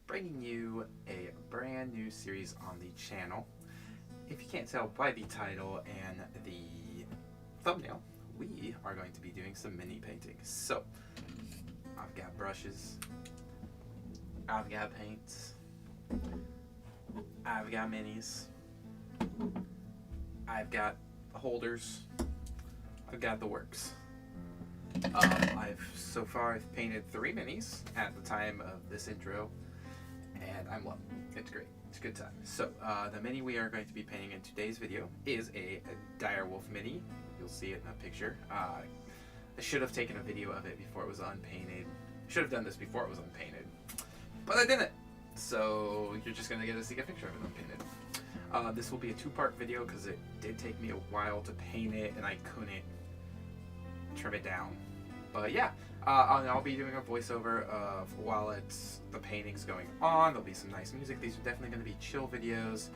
bringing you a brand new series on the channel. If you can't tell by the title and the thumbnail, we are going to be doing some mini painting. So, I've got brushes, I've got paints, I've got minis, I've got holders, I've got the works. So far I've painted 3 minis at the time of this intro, and I'm loving it. It's great. It's a good time. So the mini we are going to be painting in today's video is a Direwolf mini. You'll see it in a picture. I should have taken a video of it before it was unpainted. Should have done this before it was unpainted, but I didn't. So you're just going to get to see a picture of it unpainted. This will be a 2-part video because it did take me a while to paint it and I couldn't trim it down. But yeah, I'll be doing a voiceover of while the painting's going on. There'll be some nice music. These are definitely going to be chill videos.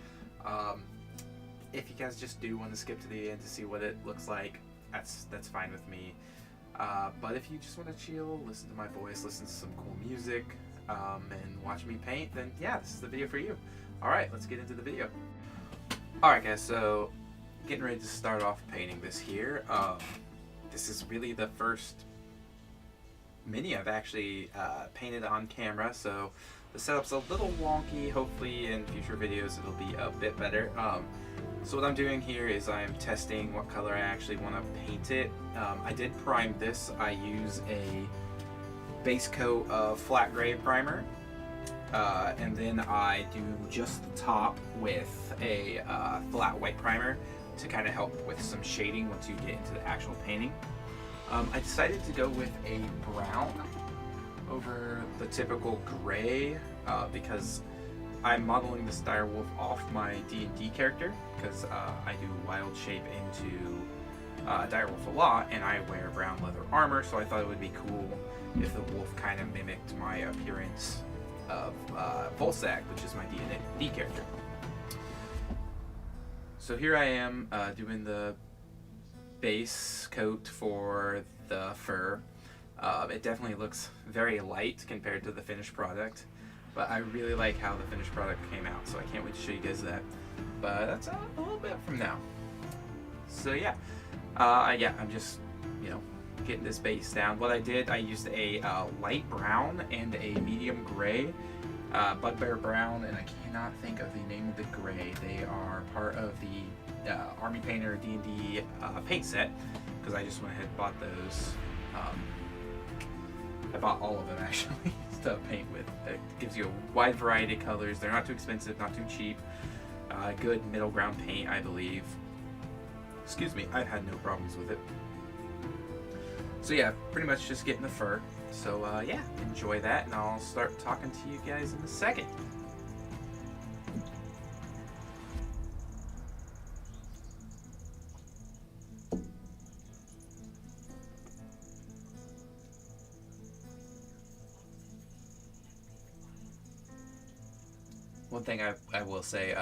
If you guys just do want to skip to the end to see what it looks like, that's fine with me. But if you just want to chill, listen to my voice, listen to some cool music, and watch me paint, then yeah, this is the video for you. Alright, let's get into the video. Alright guys, so getting ready to start off painting this here. This is really the first mini I've actually painted on camera, so the setup's a little wonky. Hopefully in future videos it'll be a bit better. So what I'm doing here is I'm testing what color I actually want to paint it. I did prime this. I use a base coat of flat gray primer, and then I do just the top with a flat white primer to kind of help with some shading once you get into the actual painting. I decided to go with a brown over the typical gray because I'm modeling this Direwolf off my D&D character, because I do wild shape into Direwolf a lot and I wear brown leather armor, so I thought it would be cool if the wolf kind of mimicked my appearance of Volstagg, which is my D&D character. So here I am doing the base coat for the fur. It definitely looks very light compared to the finished product, but I really like how the finished product came out, so I can't wait to show you guys that. But that's a little bit from now. So yeah, I'm just, getting this base down. What I did, I used a light brown and a medium gray, bugbear brown, and I cannot think of the name of the gray. They are part of the Army Painter D&D paint set, because I just went ahead and bought those. I bought all of them actually to paint with. It gives you a wide variety of colors. They're not too expensive, not too cheap. Good middle ground paint, I believe. Excuse me, I've had no problems with it. So yeah, pretty much just getting the fur. So yeah, enjoy that, and I'll start talking to you guys in a second. One thing I will say,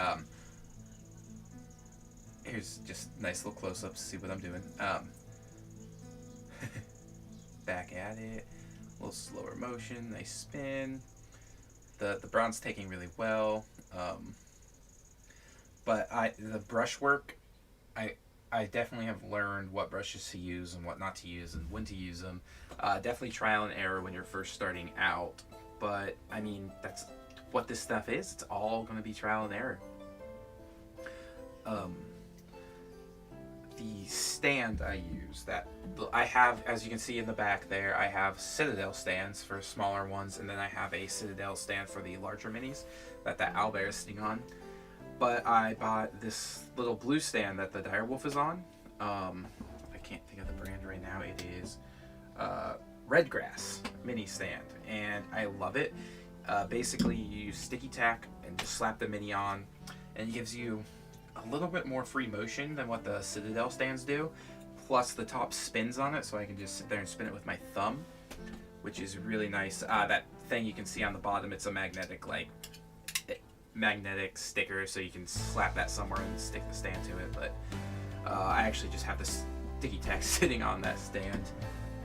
here's just nice little close-ups to see what I'm doing. Back at it, a little slower motion, nice spin. The brown's taking really well, but the brush work, I definitely have learned what brushes to use and what not to use and when to use them. Definitely trial and error when you're first starting out, but I mean, that's what this stuff is. It's all going to be trial and error. The stand I use, that I have, as you can see in the back there, I have Citadel stands for smaller ones, and then I have a Citadel stand for the larger minis that Owlbear is sitting on. But I bought this little blue stand that the Direwolf is on. I can't think of the brand right now. It is Redgrass mini stand, and I love it. Basically, you use sticky tack and just slap the mini on, and it gives you a little bit more free motion than what the Citadel stands do. Plus, the top spins on it, so I can just sit there and spin it with my thumb, which is really nice. That thing you can see on the bottom, it's a magnetic sticker, so you can slap that somewhere and stick the stand to it. But I actually just have this sticky tack sitting on that stand.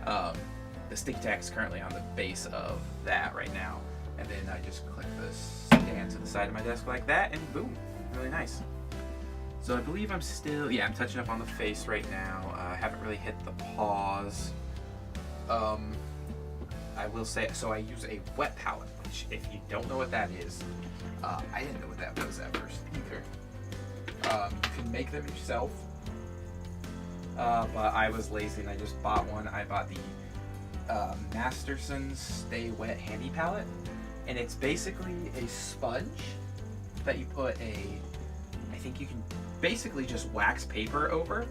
The sticky tack is currently on the base of that right now. And then I just click the stand to the side of my desk like that, and boom, really nice. So I believe I'm still, I'm touching up on the face right now. I haven't really hit the paws. I will say, so I use a wet palette, which if you don't know what that is, I didn't know what that was at first either. You can make them yourself, but I was lazy and I just bought one. I bought the Masterson's Stay Wet Handy Palette, and it's basically a sponge that you put I think you can basically just wax paper over.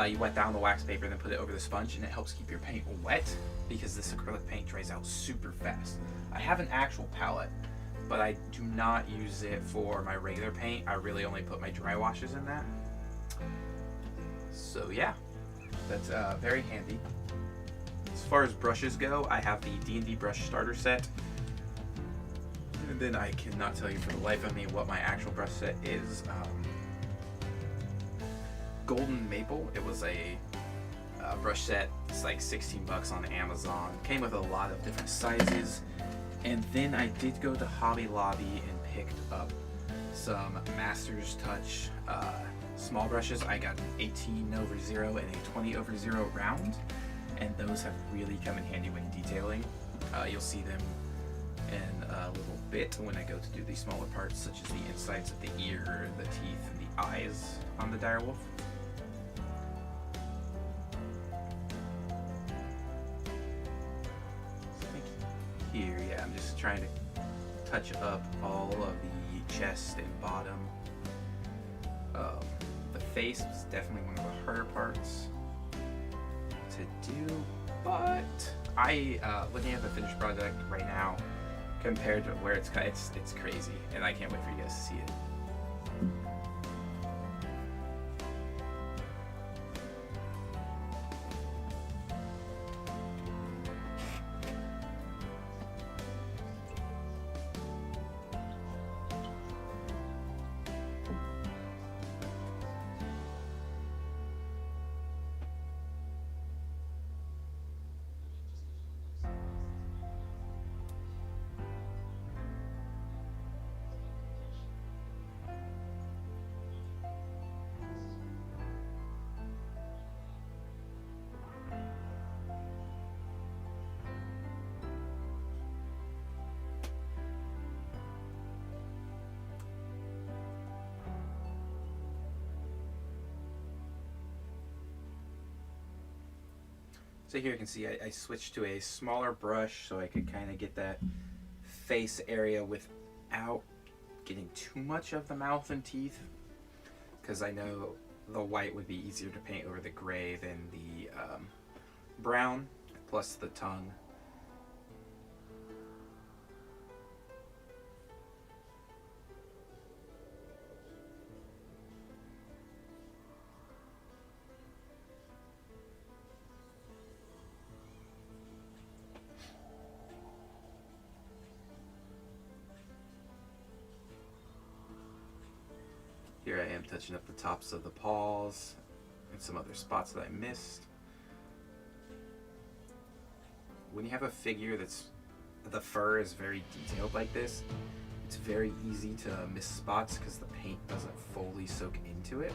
You wet down the wax paper and then put it over the sponge, and it helps keep your paint wet because this acrylic paint dries out super fast. I have an actual palette, but I do not use it for my regular paint. I really only put my dry washes in that. So yeah, that's very handy. As far as brushes go, I have the D&D brush starter set. And then I cannot tell you for the life of me what my actual brush set is. Golden Maple, it was a brush set. It's like 16 bucks on Amazon. Came with a lot of different sizes. And then I did go to Hobby Lobby and picked up some Master's Touch small brushes. I got an 18/0 and a 20/0 round, and those have really come in handy when detailing. You'll see them in a little bit when I go to do the smaller parts, such as the insides of the ear, the teeth, and the eyes on the Direwolf. Here, I'm just trying to touch up all of the chest and bottom. The face is definitely one of the harder parts to do, but looking at the finished product right now compared to where it's crazy, and I can't wait for you guys to see it. So here you can see I switched to a smaller brush so I could kind of get that face area without getting too much of the mouth and teeth, because I know the white would be easier to paint over the gray than the brown, plus the tongue. Here I am touching up the tops of the paws and some other spots that I missed. When you have a figure the fur is very detailed like this, it's very easy to miss spots because the paint doesn't fully soak into it.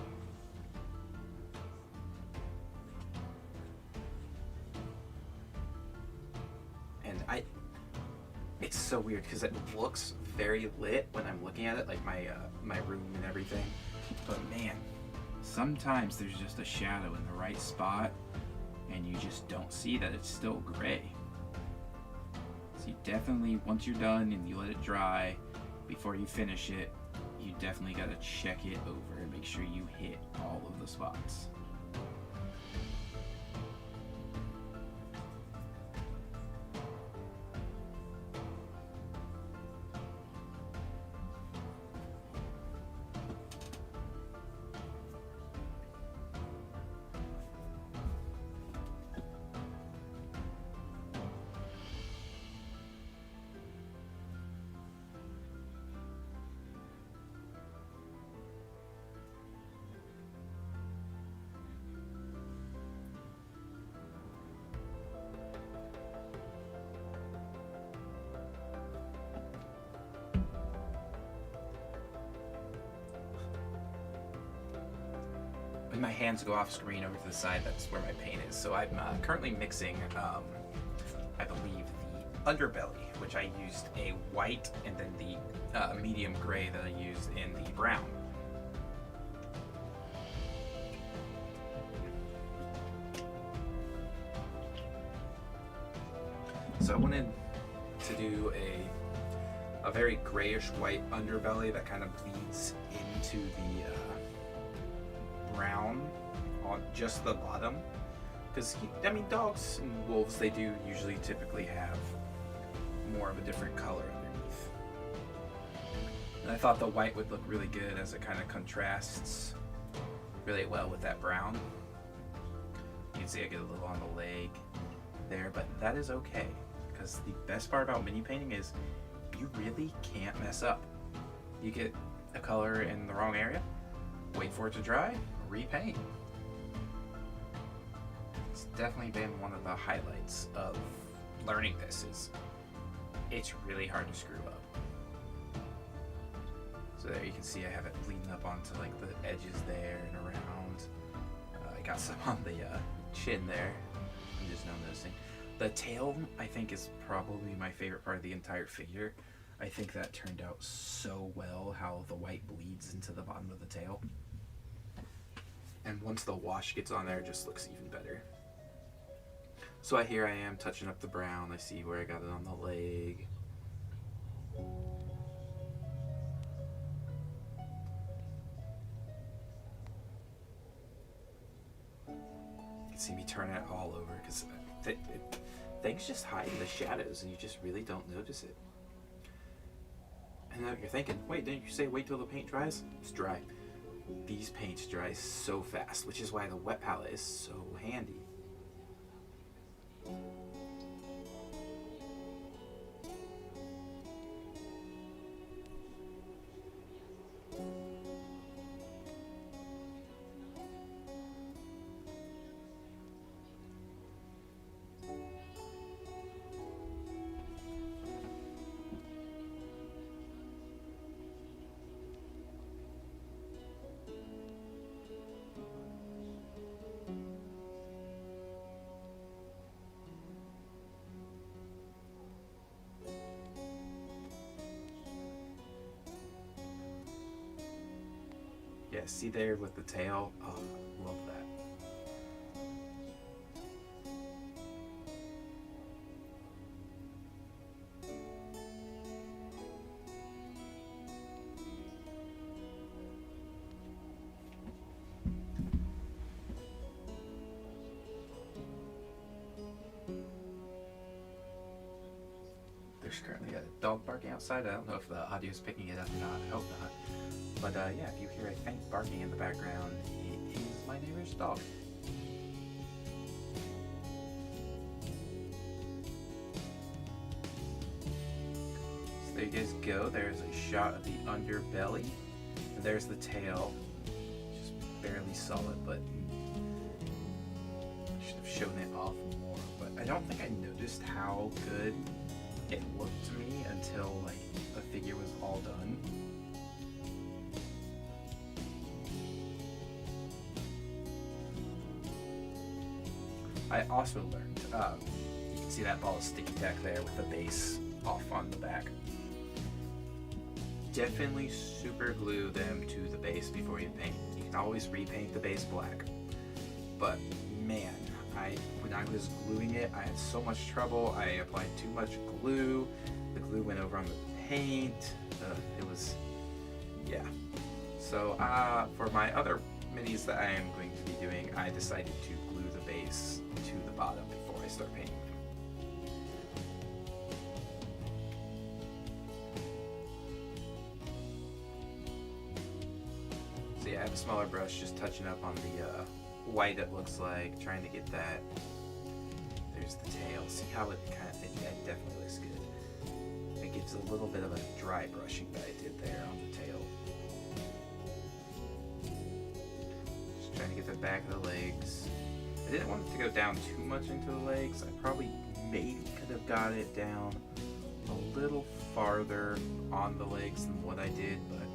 And it's so weird because it looks very lit when I'm looking at it, like my room and everything. But man, sometimes there's just a shadow in the right spot and you just don't see that it's still gray. So you definitely, once you're done and you let it dry, before you finish it, you definitely got to check it over and make sure you hit all of the spots. my hands go off screen over to the side, that's where my paint is. So I'm currently mixing, I believe, the underbelly, which I used a white, and then the medium gray that I used in the brown. So I wanted to do a very grayish white underbelly that kind of bleeds into the brown on just the bottom, because I mean, dogs and wolves, they do usually typically have more of a different color underneath, and I thought the white would look really good as it kind of contrasts really well with that brown. You can see I get a little on the leg there, but that is okay, because the best part about mini painting is you really can't mess up. You get a color in the wrong area, wait for it to dry, repaint. It's definitely been one of the highlights of learning this, is it's really hard to screw up. So there you can see I have it bleeding up onto like the edges there and around. I got some on the chin there, I'm just now noticing. The tail, I think, is probably my favorite part of the entire figure. I think that turned out so well, how the white bleeds into the bottom of the tail. And once the wash gets on there, it just looks even better. So here I am touching up the brown. I see where I got it on the leg. You can see me turn it all over, because things just hide in the shadows and you just really don't notice it. And now you're thinking, wait, didn't you say wait till the paint dries? It's dry. These paints dry so fast, which is why the wet palette is so handy. Yeah, see there with the tail? Oh, love that. There's currently a dog barking outside. I don't know if the audio is picking it up or not. I hope not. But yeah, if you hear a faint barking in the background, it is my neighbor's dog. So there you guys go. There's a shot of the underbelly. And there's the tail. Just barely solid, but I should have shown it off more. But I don't think I noticed how good it looked to me until like the figure was all done. I also learned, you can see that ball of sticky tack there with the base off on the back. Definitely super glue them to the base before you paint. You can always repaint the base black. But man, when I was gluing it, I had so much trouble. I applied too much glue. The glue went over on the paint. It was, yeah. So for my other minis that I am going to be doing, I decided to glue the base to the bottom before I start painting. So yeah, I have a smaller brush, just touching up on the white, it looks like, trying to get that. There's the tail. See how it kind of, yeah, it definitely looks good. It gives a little bit of a dry brushing that I did there on the tail. Just trying to get the back of the legs. I didn't want it to go down too much into the legs. I probably maybe could have got it down a little farther on the legs than what I did, but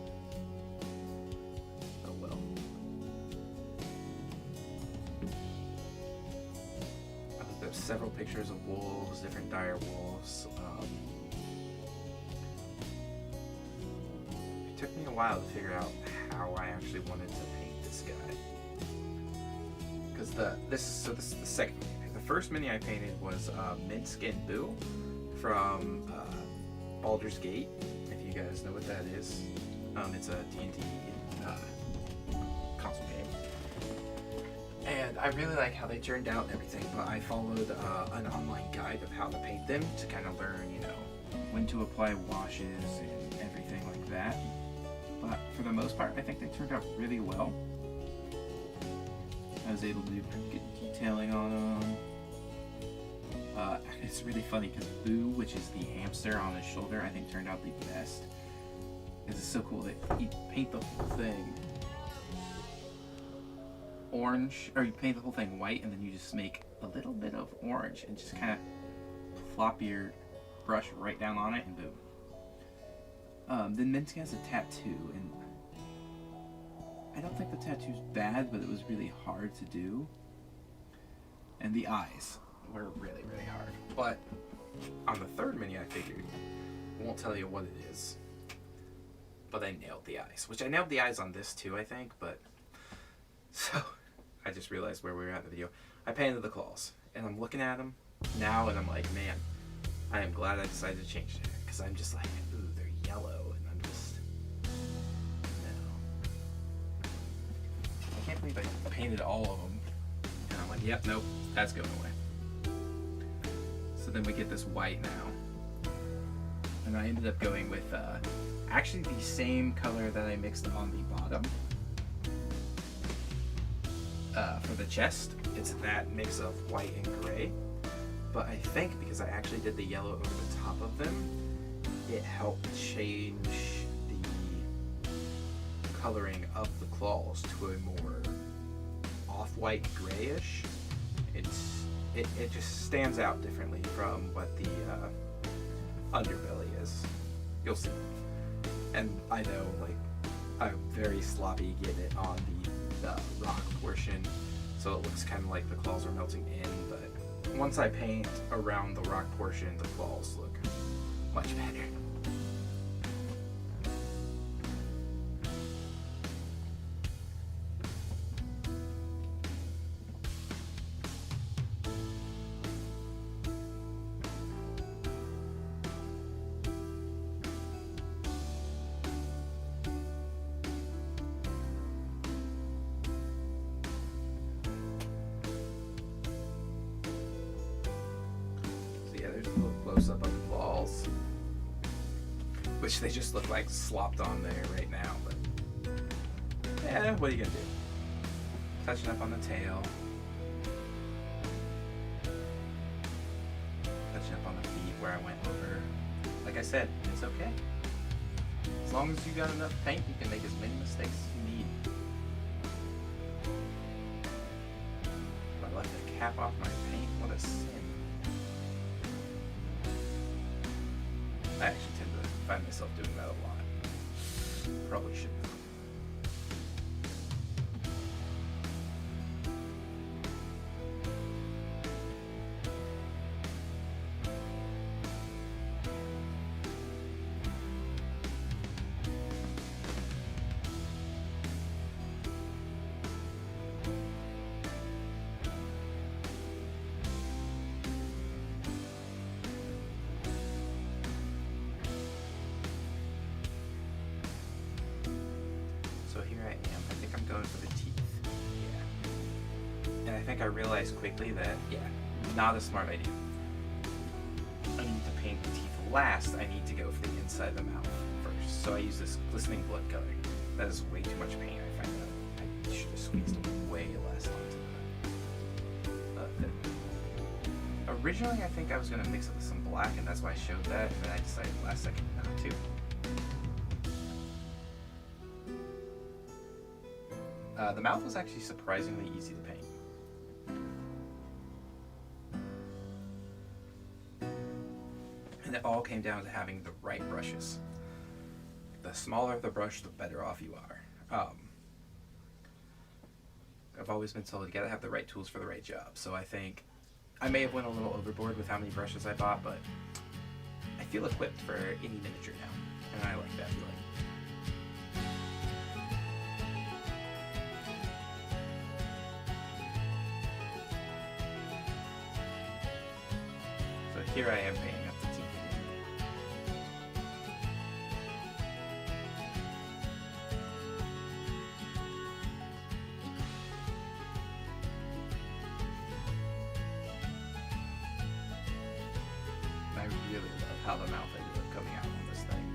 oh well. up several pictures of wolves, different dire wolves. It took me a while to figure out how I actually wanted to paint this guy. Because this is the second mini. The first mini I painted was Mint Skin Boo from Baldur's Gate, if you guys know what that is. It's a D&D console game. And I really like how they turned out and everything, but I followed an online guide of how to paint them to kind of learn, you know, when to apply washes and everything like that. But for the most part, I think they turned out really well. I was able to do pretty good detailing on them. It's really funny because Boo, which is the hamster on his shoulder, I think turned out the best. It's so cool that you paint the whole thing orange, or you paint the whole thing white, and then you just make a little bit of orange and just kind of flop your brush right down on it, and boom. Then Mint has a tattoo, and I don't think the tattoo's bad, but it was really hard to do. And the eyes were really, really hard. But on the third mini, I figured, I won't tell you what it is, but I nailed the eyes. Which I nailed the eyes on this too, I think, but... So, I just realized where we were at in the video. I painted the claws, and I'm looking at them now, and I'm like, man, I am glad I decided to change it. Because I'm just like, ooh, they're yellow, and I'm just... No. I can't believe I painted all of them. And I'm like, yep, nope, that's going away. So then we get this white now. And I ended up going with actually the same color that I mixed on the bottom. For the chest, it's that mix of white and gray. But I think because I actually did the yellow over the top of them, it helped change the coloring of the claws to a more off-white grayish. It just stands out differently from what the underbelly is. You'll see. And I know, like, I'm very sloppy getting it on the rock portion, so it looks kind of like the claws are melting in, but once I paint around the rock portion, the claws look much better. Up of the claws, which they just look like slopped on there right now, but yeah, what are you gonna do? Touching up on the tail, touching up on the feet where I went over. Like I said, it's okay. As long as you got enough paint, you can make as many mistakes as you need. I left the cap off my paint. What a sin. I actually tend to find myself doing that a lot. Probably shouldn't. Going for the teeth. Yeah. And I think I realized quickly that, yeah, not a smart idea. I need to paint the teeth last. I need to go for the inside of the mouth first. So I use this glistening blood color. That is way too much paint, I find out. I should have squeezed way less onto that. Originally, I think I was going to mix it with some black, and that's why I showed that, and then I decided last second not to. The mouth was actually surprisingly easy to paint. And it all came down to having the right brushes. The smaller the brush, the better off you are. I've always been told you gotta have the right tools for the right job. So I think I may have went a little overboard with how many brushes I bought, but I feel equipped for any miniature now, and I like that feeling. So here I am painting up the team. I really love how the mouth ended up coming out on this thing.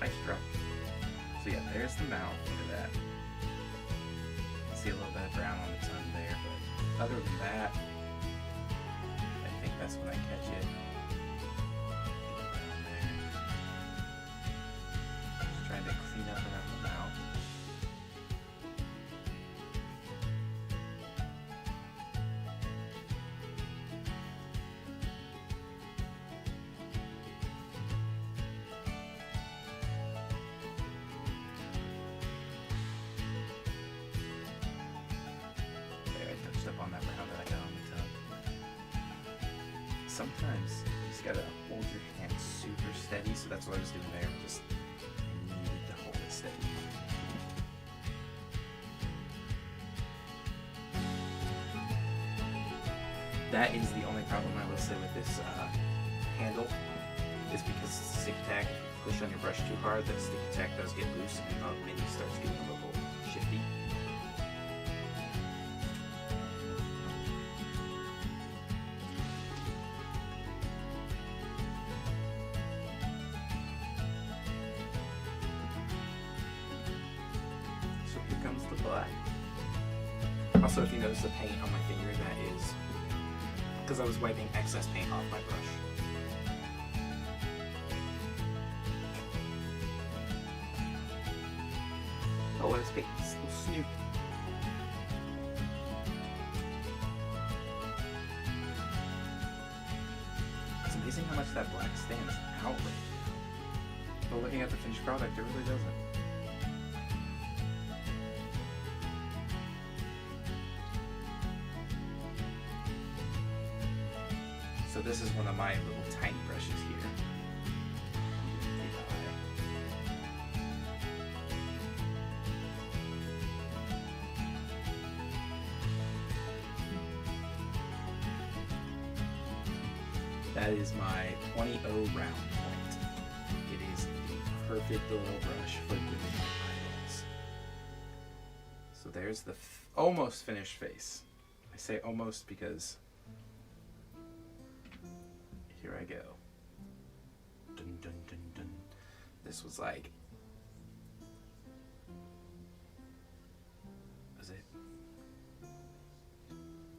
Nice drop. So yeah, there's the mouth. Look at that. See a little bit of brown on the tongue there, but other than that, I think that's when I catch it. Down there. Just trying to clean up around the mouth. Up on that brown that I got on the tub. Sometimes you just gotta hold your hand super steady, so that's what I was doing there. Just needed to hold it steady. That is the only problem I will say with this handle, is because sticky tack, if you push on your brush too hard, that sticky tack does get loose and the mini starts getting a little shifty. Comes the black. Also, if you notice the paint on my finger, that is because I was wiping excess paint off my brush. Oh, let's paint this little snoop. It's amazing how much that black stands out right now. But looking at the finished product, it really doesn't. So this is one of my little tiny brushes here. That is my 20-0 round point. It is the perfect little brush for giving eyeballs. So there's the almost finished face. I say almost because here I go. Dun, dun, dun, dun. This was like, was it?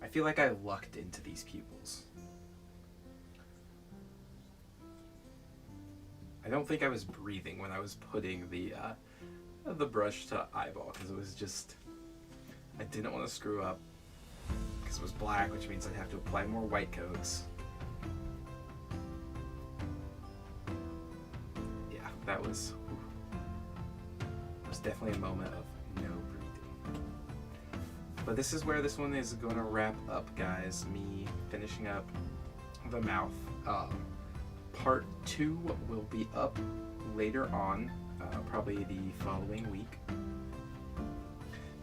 I feel like I lucked into these pupils. I don't think I was breathing when I was putting the brush to eyeball, because it was just, I didn't want to screw up because it was black, which means I'd have to apply more white coats. That was definitely a moment of no breathing. But this is where this one is going to wrap up, guys. Me finishing up the mouth. Part 2 will be up later on, probably the following week,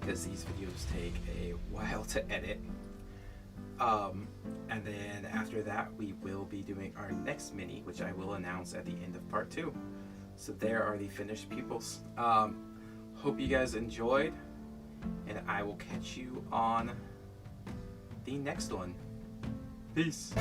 because these videos take a while to edit. And then after that, we will be doing our next mini, which I will announce at the end of part 2. So there are the finished pupils. Hope you guys enjoyed, and I will catch you on the next one. Peace.